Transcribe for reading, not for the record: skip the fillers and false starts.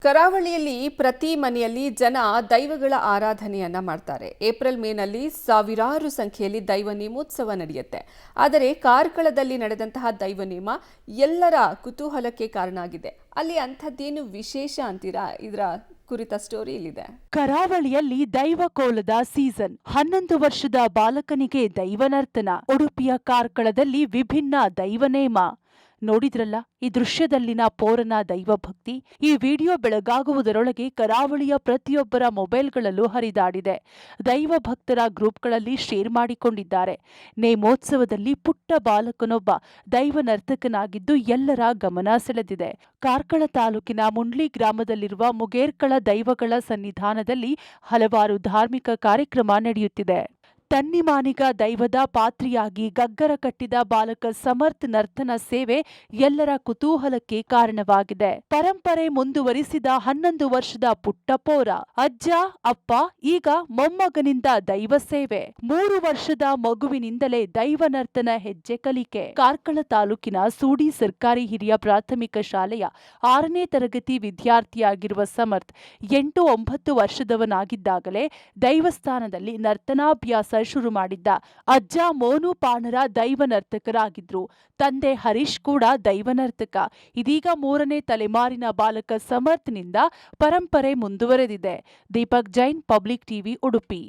ಕರಾವಳಿಯಲ್ಲಿ ಪ್ರತಿ ಮನೆಯಲ್ಲಿ ಜನ ದೈವಗಳ ಆರಾಧನೆಯನ್ನ ಮಾಡ್ತಾರೆ. ಏಪ್ರಿಲ್ ಮೇನಲ್ಲಿ ಸಾವಿರಾರು ಸಂಖ್ಯೆಯಲ್ಲಿ ದೈವ ನೇಮೋತ್ಸವ ನಡೆಯುತ್ತೆ. ಆದರೆ ಕಾರ್ಕಳದಲ್ಲಿ ನಡೆದಂತಹ ದೈವ ನೇಮ ಎಲ್ಲರ ಕುತೂಹಲಕ್ಕೆ ಕಾರಣ ಆಗಿದೆ. ಅಲ್ಲಿ ಅಂಥದ್ದೇನು ವಿಶೇಷ ಅಂತೀರಾ? ಇದರ ಕುರಿತ ಸ್ಟೋರಿ ಇಲ್ಲಿದೆ. ಕರಾವಳಿಯಲ್ಲಿ ದೈವ ಕೋಲದ ಸೀಸನ್. 11 ವರ್ಷದ ಬಾಲಕನಿಗೆ ದೈವನರ್ತನ. ಉಡುಪಿಯ ಕಾರ್ಕಳದಲ್ಲಿ ವಿಭಿನ್ನ ದೈವನೇಮ. ನೋಡಿದ್ರಲ್ಲ ಈ ದೃಶ್ಯದಲ್ಲಿನ ಪೋರನ ದೈವಭಕ್ತಿ. ಈ ವಿಡಿಯೋ ಬೆಳಗಾಗುವುದರೊಳಗೆ ಕರಾವಳಿಯ ಪ್ರತಿಯೊಬ್ಬರ ಮೊಬೈಲ್ಗಳಲ್ಲೂ ಹರಿದಾಡಿದೆ. ದೈವ ಭಕ್ತರ ಗ್ರೂಪ್ಗಳಲ್ಲಿ ಶೇರ್ ಮಾಡಿಕೊಂಡಿದ್ದಾರೆ. ನೇಮೋತ್ಸವದಲ್ಲಿ ಪುಟ್ಟ ಬಾಲಕನೊಬ್ಬ ದೈವ ನರ್ತಕನಾಗಿದ್ದು ಎಲ್ಲರ ಗಮನ ಸೆಳೆದಿದೆ. ಕಾರ್ಕಳ ತಾಲೂಕಿನ ಮುಂಡ್ಲಿ ಗ್ರಾಮದಲ್ಲಿರುವ ಮುಗೇರ್ಕಳ ದೈವಗಳ ಸನ್ನಿಧಾನದಲ್ಲಿ ಹಲವಾರು ಧಾರ್ಮಿಕ ಕಾರ್ಯಕ್ರಮ ನಡೆಯುತ್ತಿದೆ. ತನ್ನಿಮಾನಿಗ ದೈವದ ಪಾತ್ರಿಯಾಗಿ ಗಗ್ಗರ ಕಟ್ಟಿದ ಬಾಲಕ ಸಮರ್ಥ್ ನರ್ತನ ಸೇವೆ ಎಲ್ಲರ ಕುತೂಹಲಕ್ಕೆ ಕಾರಣವಾಗಿದೆ. ಪರಂಪರೆ ಮುಂದುವರಿಸಿದ 11 ವರ್ಷದ ಪುಟ್ಟ ಪೋರ. ಅಜ್ಜ ಅಪ್ಪ ಈಗ ಮೊಮ್ಮಗನಿಂದ ದೈವ ಸೇವೆ. 3 ವರ್ಷದ ಮಗುವಿನಿಂದಲೇ ದೈವ ನರ್ತನ ಹೆಜ್ಜೆ ಕಲಿಕೆ. ಕಾರ್ಕಳ ತಾಲೂಕಿನ ಸೂಡಿ ಸರ್ಕಾರಿ ಹಿರಿಯ ಪ್ರಾಥಮಿಕ ಶಾಲೆಯ 6ನೇ ತರಗತಿ ವಿದ್ಯಾರ್ಥಿಯಾಗಿರುವ ಸಮರ್ಥ್ 8-9 ವರ್ಷದವನಾಗಿದ್ದಾಗಲೇ ದೈವಸ್ಥಾನದಲ್ಲಿ ನರ್ತನಾಭ್ಯಾಸ ಶುರು ಮಾಡಿದ್ದ. ಅಜ್ಜ ಮೋನು ಪಾಣರ ದೈವ ನರ್ತಕರಾಗಿದ್ರು. ತಂದೆ ಹರೀಶ್ ಕೂಡ ದೈವ ನರ್ತಕ. ಇದೀಗ 3ನೇ ತಲೆಮಾರಿನ ಬಾಲಕ ಸಮರ್ಥ್ನಿಂದ ಪರಂಪರೆ ಮುಂದುವರೆದಿದೆ. Deepak Jain, public TV, Udupi.